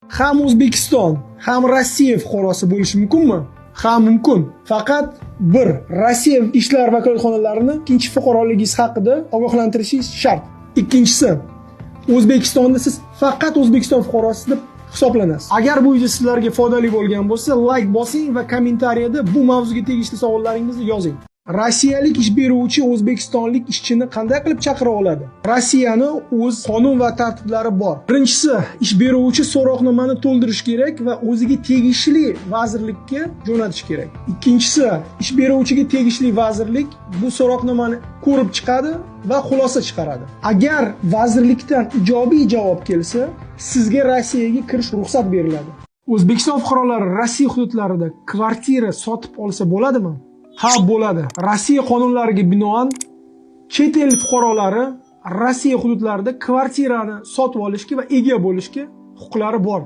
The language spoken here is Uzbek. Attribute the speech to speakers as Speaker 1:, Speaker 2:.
Speaker 1: Ham O'zbekiston, ham Rossiya fuqarosi bo'lishi mumkinmi? Ha, mumkin. Faqat bir Rossiya ishlar vakolatxonalarini ikkinchi fuqaroligingiz haqida ogohlantirishingiz shart. Ikkinchisi, O'zbekistonda siz faqat O'zbekiston fuqarosi deb hisoblanasiz. Agar bu video sizlarga foydali bo'lgan bo'lsa, like bosing va kommentariyada bu mavzuga tegishli savollaringizni yozing. Rossiyalik ish beruvchi o'zbekistonlik ishchini qanday qilib chaqira oladi? Rossiyani o'z qonun va tartiblari bor. Birinchisi, ish beruvchi so'roqnomani to'ldirish kerak va o'ziga tegishli vazirlikka jo'natish kerak. Ikkinchisi, ish beruvchiga tegishli vazirlik bu so'roqnomani ko'rib chiqadi va xulosa chiqaradi. Agar vazirlikdan ijobiy javob kelsa, sizga Rossiyaga kirish ruxsat beriladi. O'zbekiston fuqarolari Rossiya hududlarida kvartira sotib olsa bo'ladimi? Ha, bo'ladi. Rossiya qonunlariga binoan chet el fuqarolari Rossiya hududlarida kvartirani sotib olishga va ega bo'lishga huquqlari bor.